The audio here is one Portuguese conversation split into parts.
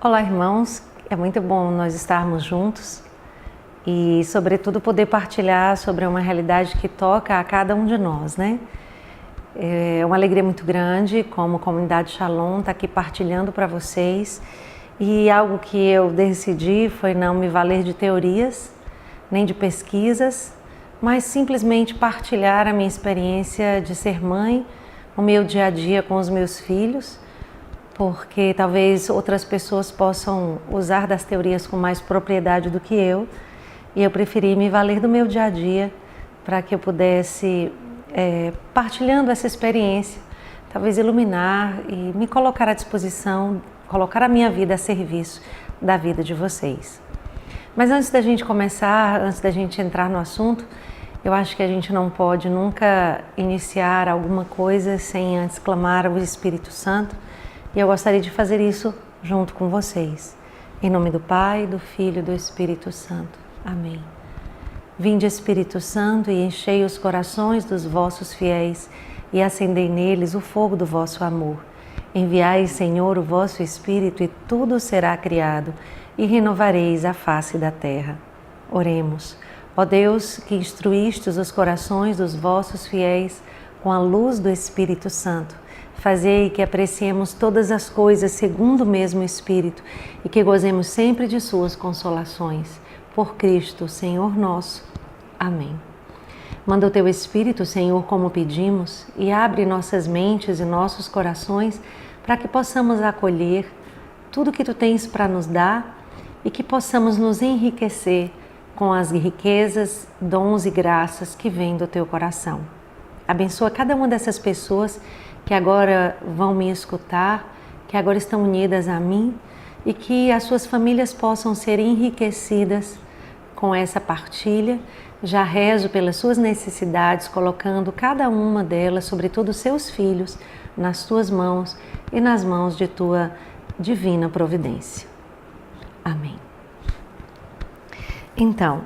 Olá, irmãos. É muito bom nós estarmos juntos e, sobretudo, poder partilhar sobre uma realidade que toca a cada um de nós, né? É uma alegria muito grande, como comunidade Shalom, estar aqui partilhando para vocês. E algo que eu decidi foi não me valer de teorias, nem de pesquisas, mas simplesmente partilhar a minha experiência de ser mãe, o meu dia a dia com os meus filhos, porque talvez outras pessoas possam usar das teorias com mais propriedade do que eu, e eu preferi me valer do meu dia a dia para que eu pudesse, partilhando essa experiência, talvez iluminar e me colocar à disposição, colocar a minha vida a serviço da vida de vocês. Mas antes da gente começar, antes da gente entrar no assunto, eu acho que a gente não pode nunca iniciar alguma coisa sem antes clamar ao Espírito Santo, e eu gostaria de fazer isso junto com vocês. Em nome do Pai, do Filho e do Espírito Santo. Amém. Vinde, Espírito Santo, e enchei os corações dos vossos fiéis e acendei neles o fogo do vosso amor. Enviai, Senhor, o vosso Espírito e tudo será criado e renovareis a face da terra. Oremos. Ó Deus, que instruístes os corações dos vossos fiéis com a luz do Espírito Santo, fazei que apreciemos todas as coisas segundo o mesmo Espírito e que gozemos sempre de suas consolações. Por Cristo, Senhor nosso. Amém. Manda o teu Espírito, Senhor, como pedimos, e abre nossas mentes e nossos corações para que possamos acolher tudo que tu tens para nos dar e que possamos nos enriquecer com as riquezas, dons e graças que vêm do teu coração. Abençoa cada uma dessas pessoas que agora vão me escutar, que agora estão unidas a mim e que as suas famílias possam ser enriquecidas com essa partilha. Já rezo pelas suas necessidades, colocando cada uma delas, sobretudo seus filhos, nas tuas mãos e nas mãos de tua divina providência. Amém. Então,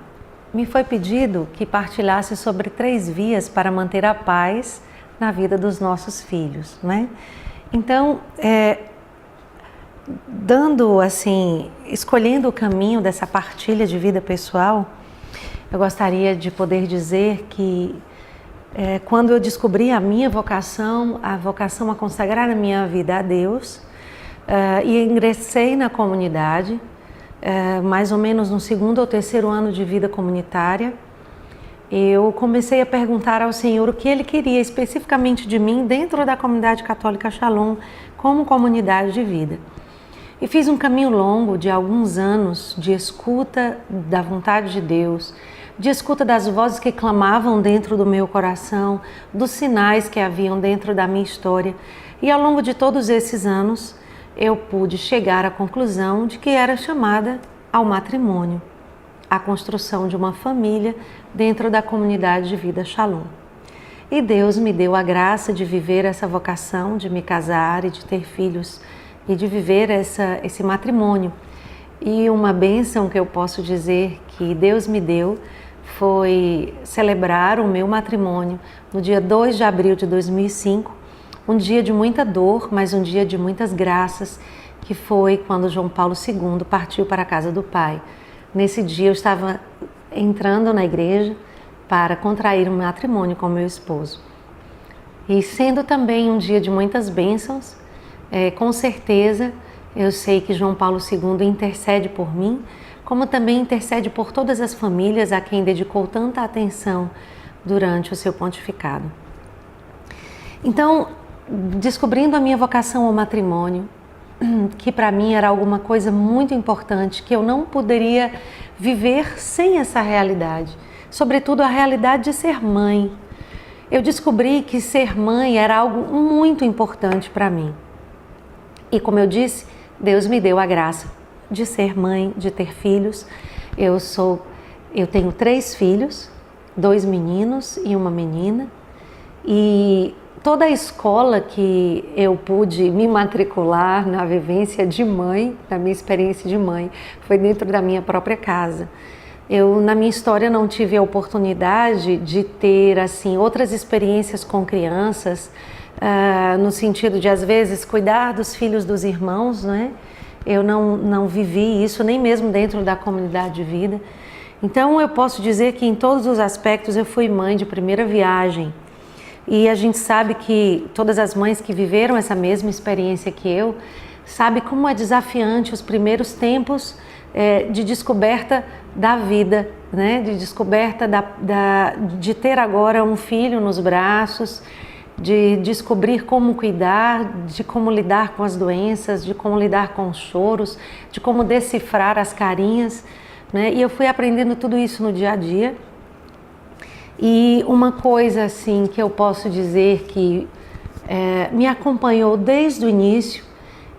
me foi pedido que partilhasse sobre 3 vias para manter a paz na vida dos nossos filhos, né? Então, escolhendo o caminho dessa partilha de vida pessoal, eu gostaria de poder dizer que quando eu descobri a minha vocação, a consagrar a minha vida a Deus, e ingressei na comunidade, mais ou menos no 2º ou 3º ano de vida comunitária, eu comecei a perguntar ao Senhor o que Ele queria especificamente de mim dentro da comunidade católica Shalom, como comunidade de vida. E fiz um caminho longo de alguns anos de escuta da vontade de Deus, de escuta das vozes que clamavam dentro do meu coração, dos sinais que haviam dentro da minha história. E ao longo de todos esses anos, eu pude chegar à conclusão de que era chamada ao matrimônio, à construção de uma família dentro da comunidade de vida Shalom. E Deus me deu a graça de viver essa vocação, de me casar e de ter filhos e de viver esse matrimônio. E uma bênção que eu posso dizer que Deus me deu foi celebrar o meu matrimônio no dia 2 de abril de 2005, um dia de muita dor, mas um dia de muitas graças, que foi quando João Paulo II partiu para a casa do Pai. Nesse dia eu estava entrando na igreja para contrair um matrimônio com meu esposo. E sendo também um dia de muitas bênçãos, com certeza eu sei que João Paulo II intercede por mim, como também intercede por todas as famílias a quem dedicou tanta atenção durante o seu pontificado. Então, descobrindo a minha vocação ao matrimônio, que para mim era alguma coisa muito importante, que eu não poderia viver sem essa realidade, sobretudo a realidade de ser mãe. Eu descobri que ser mãe era algo muito importante para mim. E como eu disse, Deus me deu a graça de ser mãe, de ter filhos. Eu tenho 3 filhos, 2 meninos e uma menina, e toda a escola que eu pude me matricular na vivência de mãe, na minha experiência de mãe, foi dentro da minha própria casa. Eu, na minha história, não tive a oportunidade de ter assim outras experiências com crianças, no sentido de, às vezes, cuidar dos filhos dos irmãos, né? eu não vivi isso, nem mesmo dentro da comunidade de vida. Então eu posso dizer que em todos os aspectos eu fui mãe de primeira viagem. E a gente sabe que todas as mães que viveram essa mesma experiência que eu, sabe como é desafiante os primeiros tempos de descoberta da vida, né? De descoberta de ter agora um filho nos braços, de descobrir como cuidar, de como lidar com as doenças, de como lidar com os choros, de como decifrar as carinhas, né? E eu fui aprendendo tudo isso no dia a dia. E uma coisa assim que eu posso dizer que me acompanhou desde o início,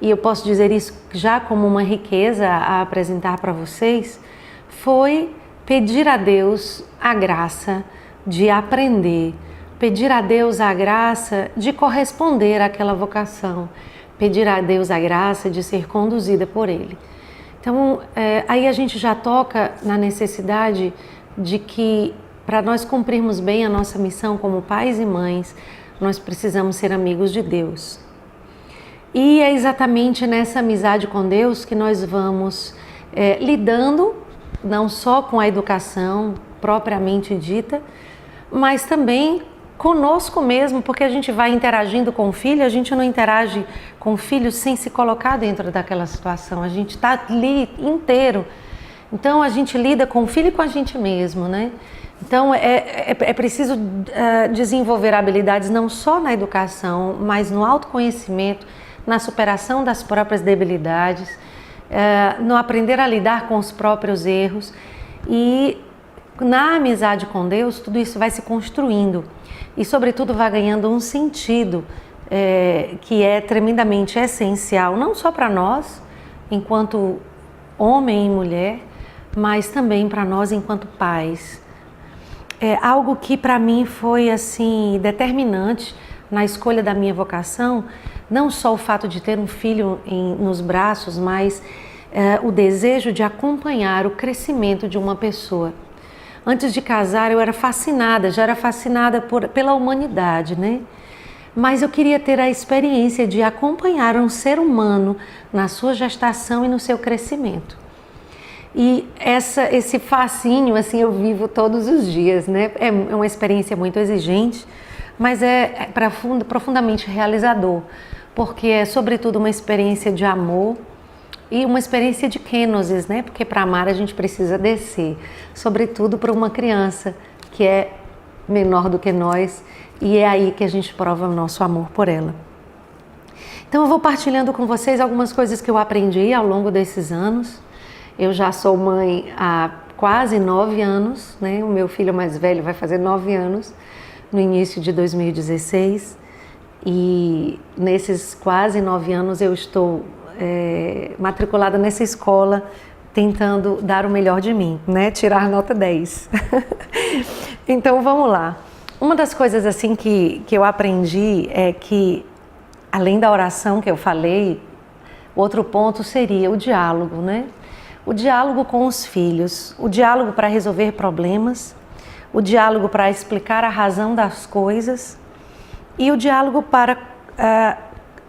e eu posso dizer isso já como uma riqueza a apresentar para vocês, foi pedir a Deus a graça de aprender, pedir a Deus a graça de corresponder àquela vocação, pedir a Deus a graça de ser conduzida por Ele. Então, aí a gente já toca na necessidade de que, para nós cumprirmos bem a nossa missão como pais e mães, nós precisamos ser amigos de Deus. E é exatamente nessa amizade com Deus que nós vamos lidando não só com a educação propriamente dita, mas também conosco mesmo, porque a gente vai interagindo com o filho, a gente não interage com o filho sem se colocar dentro daquela situação, a gente está ali inteiro. Então a gente lida com o filho e com a gente mesmo, né? Então é preciso desenvolver habilidades não só na educação, mas no autoconhecimento, na superação das próprias debilidades, no aprender a lidar com os próprios erros, e na amizade com Deus tudo isso vai se construindo e sobretudo vai ganhando um sentido que é tremendamente essencial, não só para nós enquanto homem e mulher, mas também para nós enquanto pais. Algo que para mim foi assim determinante na escolha da minha vocação, não só o fato de ter um filho nos braços, mas o desejo de acompanhar o crescimento de uma pessoa. Antes de casar eu era fascinada, já era fascinada pela humanidade, né? Mas eu queria ter a experiência de acompanhar um ser humano na sua gestação e no seu crescimento. E esse fascínio, assim, eu vivo todos os dias, né? É uma experiência muito exigente, mas é profundamente realizador, porque é sobretudo uma experiência de amor e uma experiência de kenosis, né? Porque para amar a gente precisa descer, sobretudo para uma criança que é menor do que nós, e é aí que a gente prova o nosso amor por ela. Então eu vou partilhando com vocês algumas coisas que eu aprendi ao longo desses anos. Eu já sou mãe há quase 9 anos, né? O meu filho mais velho vai fazer 9 anos no início de 2016, e nesses quase 9 anos eu estou matriculada nessa escola, tentando dar o melhor de mim, né? Tirar nota 10. Então vamos lá. Uma das coisas assim que eu aprendi é que, além da oração que eu falei, outro ponto seria o diálogo, né? O diálogo com os filhos, o diálogo para resolver problemas, o diálogo para explicar a razão das coisas e o diálogo para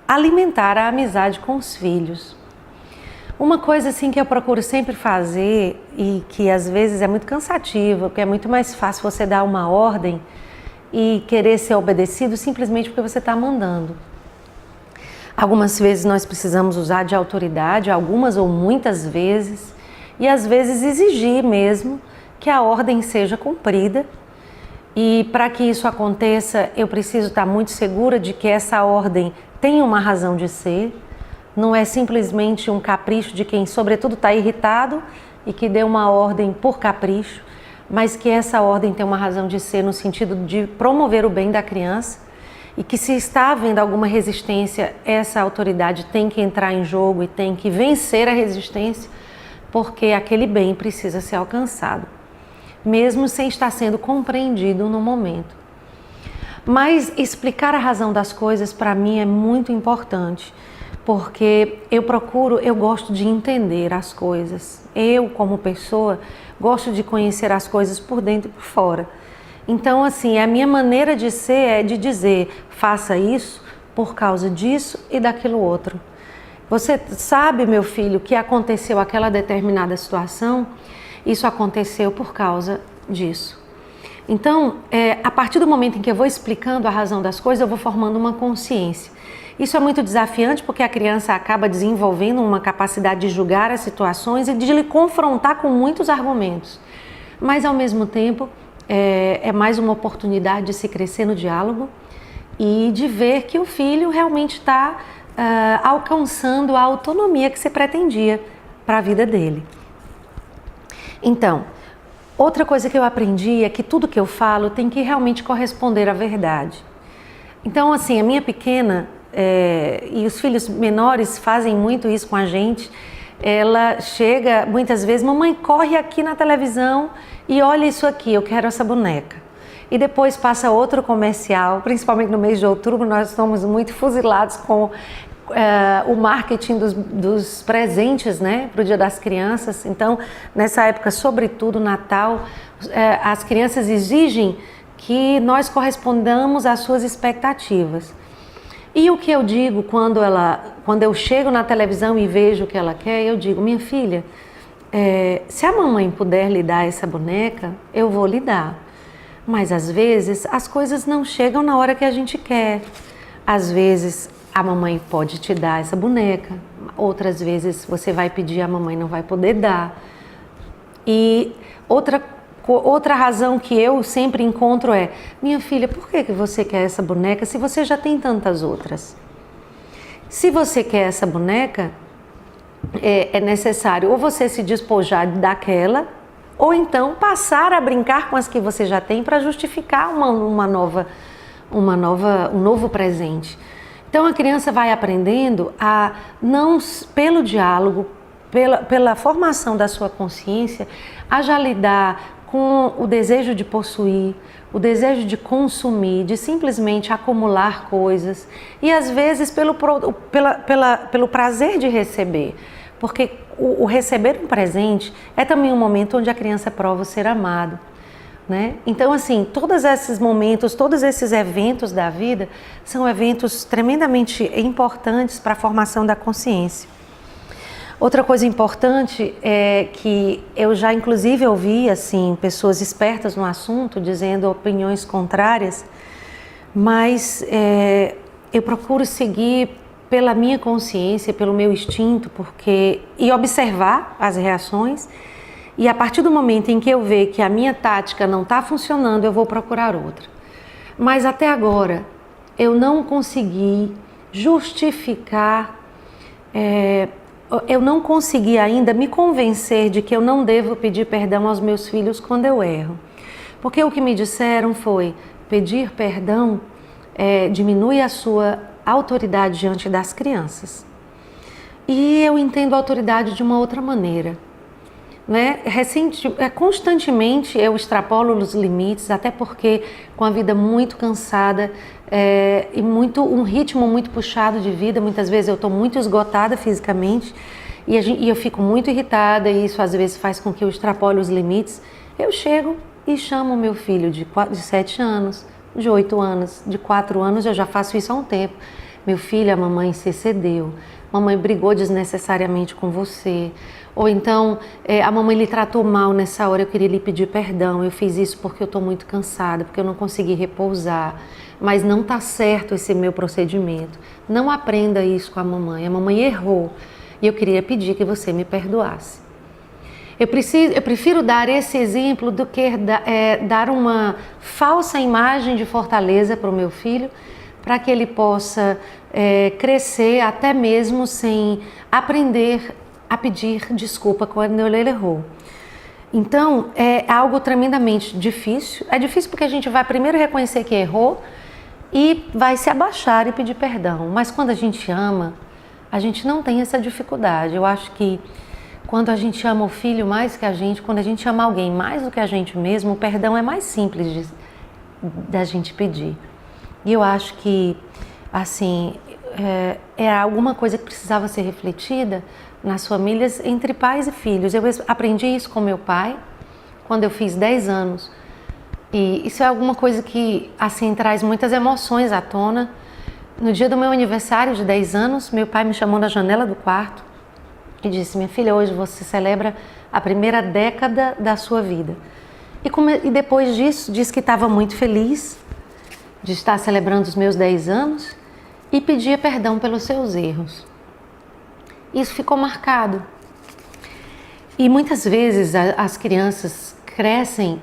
alimentar a amizade com os filhos. Uma coisa assim que eu procuro sempre fazer e que às vezes é muito cansativo, porque é muito mais fácil você dar uma ordem e querer ser obedecido simplesmente porque você está mandando. Algumas vezes nós precisamos usar de autoridade, algumas ou muitas vezes, e às vezes exigir mesmo que a ordem seja cumprida. E para que isso aconteça, eu preciso estar muito segura de que essa ordem tem uma razão de ser, não é simplesmente um capricho de quem, sobretudo, está irritado e que deu uma ordem por capricho, mas que essa ordem tem uma razão de ser no sentido de promover o bem da criança, e que se está havendo alguma resistência, essa autoridade tem que entrar em jogo e tem que vencer a resistência, porque aquele bem precisa ser alcançado, mesmo sem estar sendo compreendido no momento. Mas explicar a razão das coisas para mim é muito importante, porque eu gosto de entender as coisas. Eu, como pessoa, gosto de conhecer as coisas por dentro e por fora. Então, assim, a minha maneira de ser é de dizer, faça isso por causa disso e daquilo outro. Você sabe, meu filho, que aconteceu aquela determinada situação? Isso aconteceu por causa disso. Então, a partir do momento em que eu vou explicando a razão das coisas, eu vou formando uma consciência. Isso é muito desafiante porque a criança acaba desenvolvendo uma capacidade de julgar as situações e de lhe confrontar com muitos argumentos. Mas, ao mesmo tempo, é mais uma oportunidade de se crescer no diálogo e de ver que o filho realmente está alcançando a autonomia que se pretendia para a vida dele. Então, outra coisa que eu aprendi é que tudo que eu falo tem que realmente corresponder à verdade. Então, assim, a minha pequena, e os filhos menores fazem muito isso com a gente, ela chega muitas vezes, mamãe, corre aqui na televisão e olha isso aqui, eu quero essa boneca. E depois passa outro comercial, principalmente no mês de outubro, nós estamos muito fuzilados com o marketing dos presentes, né, para o Dia das Crianças. Então, nessa época, sobretudo Natal, as crianças exigem que nós correspondamos às suas expectativas. E o que eu digo quando eu chego na televisão e vejo o que ela quer, eu digo, minha filha, se a mamãe puder lhe dar essa boneca, eu vou lhe dar. Mas às vezes as coisas não chegam na hora que a gente quer. Às vezes a mamãe pode te dar essa boneca, outras vezes você vai pedir, a mamãe não vai poder dar. E outra razão que eu sempre encontro é, minha filha, por que você quer essa boneca se você já tem tantas outras? Se você quer essa boneca, é necessário ou você se despojar daquela, ou então passar a brincar com as que você já tem para justificar um novo presente. Então a criança vai aprendendo a não, pelo diálogo, pela formação da sua consciência, a já lidar com o desejo de possuir, o desejo de consumir, de simplesmente acumular coisas e às vezes pelo prazer de receber, porque o receber um presente é também um momento onde a criança prova o ser amado, né? Então, assim, todos esses momentos, todos esses eventos da vida são eventos tremendamente importantes para a formação da consciência. Outra coisa importante é que eu já inclusive ouvi assim, pessoas espertas no assunto dizendo opiniões contrárias, mas eu procuro seguir pela minha consciência, pelo meu instinto, e observar as reações, e a partir do momento em que eu ver que a minha tática não está funcionando, eu vou procurar outra. Mas até agora eu não consegui justificar, eu não consegui ainda me convencer de que eu não devo pedir perdão aos meus filhos quando eu erro. Porque o que me disseram foi, pedir perdão diminui a sua autoridade diante das crianças. E eu entendo a autoridade de uma outra maneira, né? Constantemente eu extrapolo os limites, até porque com a vida muito cansada e um ritmo muito puxado de vida, muitas vezes eu estou muito esgotada fisicamente e eu fico muito irritada e isso às vezes faz com que eu extrapole os limites. Eu chego e chamo o meu filho de 7 anos, de 8 anos, de 4 anos, eu já faço isso há um tempo. Meu filho, a mamãe se excedeu, mamãe brigou desnecessariamente com você, ou então a mamãe lhe tratou mal nessa hora, eu queria lhe pedir perdão, eu fiz isso porque eu estou muito cansada, porque eu não consegui repousar, mas não está certo esse meu procedimento. Não aprenda isso com a mamãe errou e eu queria pedir que você me perdoasse. Eu prefiro dar esse exemplo do que dar uma falsa imagem de fortaleza para o meu filho, para que ele possa crescer até mesmo sem aprender a pedir desculpa quando ele errou. Então, é algo tremendamente difícil. É difícil porque a gente vai primeiro reconhecer que errou e vai se abaixar e pedir perdão. Mas quando a gente ama, a gente não tem essa dificuldade. Eu acho que quando a gente ama o filho mais que a gente, quando a gente ama alguém mais do que a gente mesmo, o perdão é mais simples da gente pedir. E eu acho que, assim, é alguma coisa que precisava ser refletida nas famílias entre pais e filhos. Eu aprendi isso com meu pai quando eu fiz 10 anos. E isso é alguma coisa que, assim, traz muitas emoções à tona, No dia do meu aniversário de 10 anos, meu pai me chamou na janela do quarto e disse: minha filha, hoje você celebra a primeira década da sua vida. E depois disso, disse que estava muito feliz de estar celebrando os meus 10 anos e pedia perdão pelos seus erros. Isso ficou marcado. E muitas vezes as crianças crescem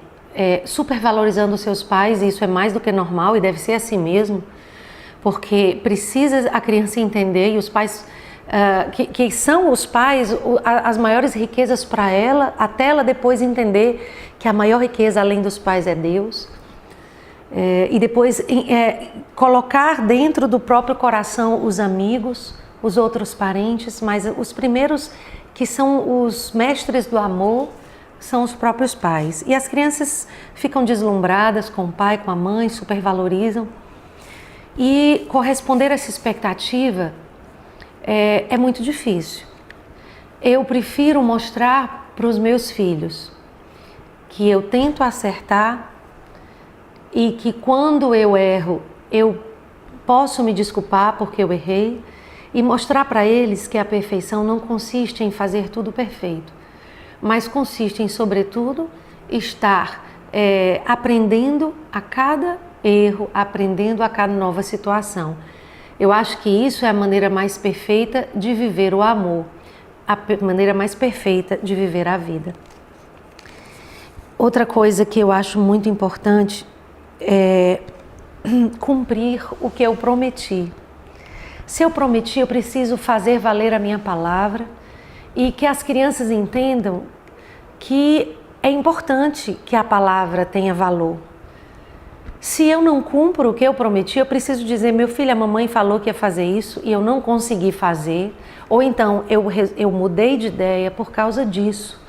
supervalorizando os seus pais, e isso é mais do que normal e deve ser assim mesmo, porque precisa a criança entender, e os pais, que são os pais, as maiores riquezas para ela, até ela depois entender que a maior riqueza além dos pais é Deus. E depois colocar dentro do próprio coração os amigos, os outros parentes, mas os primeiros que são os mestres do amor são os próprios pais. E as crianças ficam deslumbradas com o pai, com a mãe, supervalorizam. E corresponder a essa expectativa é muito difícil. Eu prefiro mostrar para os meus filhos que eu tento acertar e que quando eu erro, eu posso me desculpar porque eu errei, e mostrar para eles que a perfeição não consiste em fazer tudo perfeito, mas consiste em, sobretudo, estar aprendendo a cada erro, aprendendo a cada nova situação. Eu acho que isso é a maneira mais perfeita de viver o amor, a maneira mais perfeita de viver a vida. Outra coisa que eu acho muito importante é cumprir o que eu prometi. Se eu prometi, eu preciso fazer valer a minha palavra, e que as crianças entendam que é importante que a palavra tenha valor. Se eu não cumpro o que eu prometi, eu preciso dizer: meu filho, a mamãe falou que ia fazer isso e eu não consegui fazer, ou então eu mudei de ideia por causa disso.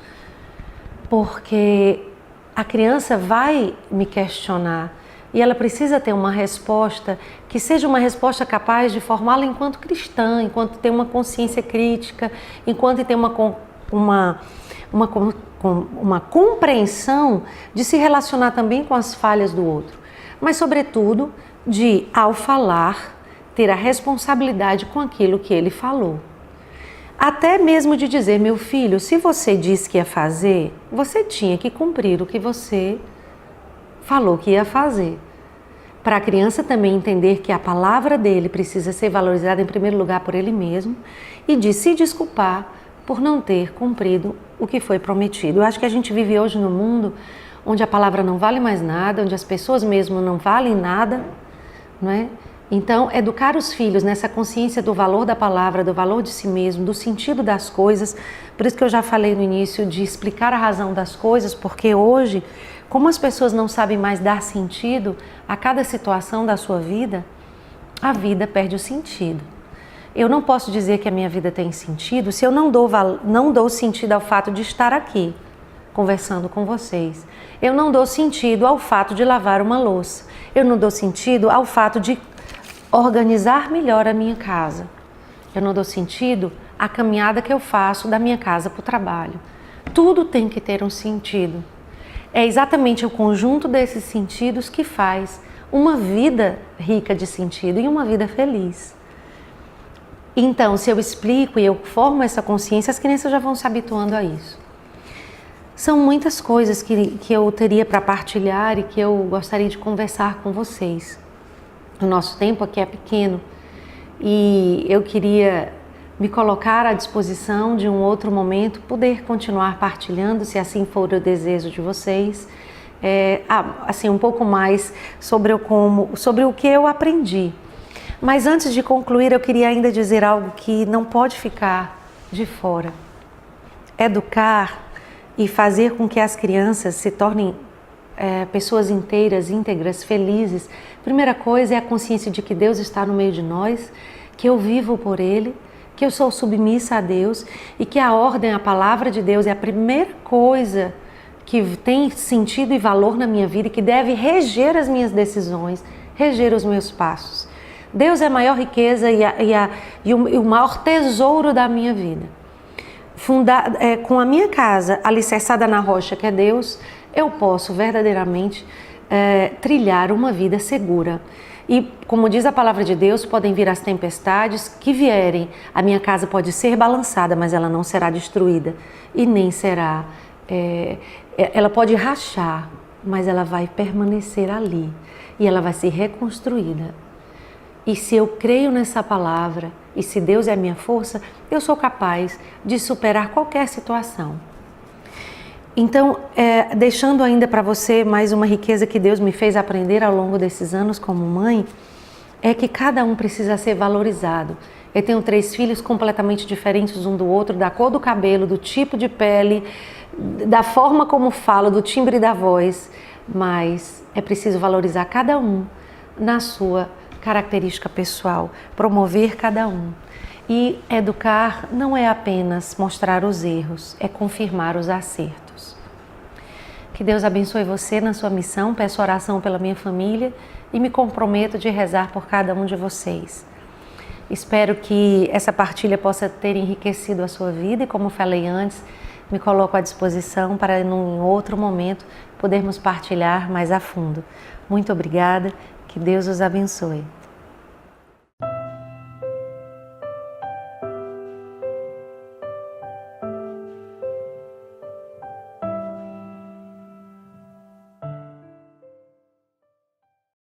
Porque a criança vai me questionar e ela precisa ter uma resposta que seja uma resposta capaz de formá-la enquanto cristã, enquanto tem uma consciência crítica, enquanto tem uma compreensão de se relacionar também com as falhas do outro, mas sobretudo de, ao falar, ter a responsabilidade com aquilo que ele falou. Até mesmo de dizer: meu filho, se você disse que ia fazer, você tinha que cumprir o que você falou que ia fazer. Para a criança também entender que a palavra dele precisa ser valorizada em primeiro lugar por ele mesmo, e de se desculpar por não ter cumprido o que foi prometido. Eu acho que a gente vive hoje num mundo onde a palavra não vale mais nada, onde as pessoas mesmo não valem nada, não é? Então, educar os filhos nessa consciência do valor da palavra, do valor de si mesmo, do sentido das coisas. Por isso que eu já falei no início de explicar a razão das coisas, porque hoje, como as pessoas não sabem mais dar sentido a cada situação da sua vida, a vida perde o sentido. Eu não posso dizer que a minha vida tem sentido se eu não dou sentido ao fato de estar aqui, conversando com vocês. Eu não dou sentido ao fato de lavar uma louça. Eu não dou sentido ao fato de organizar melhor a minha casa. Eu não dou sentido à caminhada que eu faço da minha casa para o trabalho. Tudo tem que ter um sentido. É exatamente o conjunto desses sentidos que faz uma vida rica de sentido e uma vida feliz. Então, se eu explico e eu formo essa consciência, as crianças já vão se habituando a isso. São muitas coisas que eu teria para partilhar e que eu gostaria de conversar com vocês. O nosso tempo aqui é pequeno e eu queria me colocar à disposição de um outro momento, poder continuar partilhando, se assim for o desejo de vocês, assim um pouco mais sobre o que eu aprendi. Mas antes de concluir, eu queria ainda dizer algo que não pode ficar de fora. Educar e fazer com que as crianças se tornem pessoas inteiras, íntegras, felizes. Primeira coisa é a consciência de que Deus está no meio de nós, que eu vivo por Ele, que eu sou submissa a Deus e que a ordem, a palavra de Deus é a primeira coisa que tem sentido e valor na minha vida e que deve reger as minhas decisões, reger os meus passos. Deus é a maior riqueza e o maior tesouro da minha vida. Com a minha casa alicerçada na rocha que é Deus, eu posso verdadeiramente trilhar uma vida segura. E, como diz a palavra de Deus, podem vir as tempestades que vierem. A minha casa pode ser balançada, mas ela não será destruída. E nem será... ela pode rachar, mas ela vai permanecer ali. E ela vai ser reconstruída. E se eu creio nessa palavra, e se Deus é a minha força, eu sou capaz de superar qualquer situação. Então, deixando ainda para você mais uma riqueza que Deus me fez aprender ao longo desses anos como mãe, é que cada um precisa ser valorizado. Eu tenho 3 filhos completamente diferentes um do outro, da cor do cabelo, do tipo de pele, da forma como falo, do timbre da voz, mas é preciso valorizar cada um na sua característica pessoal, promover cada um. E educar não é apenas mostrar os erros, é confirmar os acertos. Que Deus abençoe você na sua missão, peço oração pela minha família e me comprometo de rezar por cada um de vocês. Espero que essa partilha possa ter enriquecido a sua vida e, como falei antes, me coloco à disposição para, em outro momento, podermos partilhar mais a fundo. Muito obrigada, que Deus os abençoe.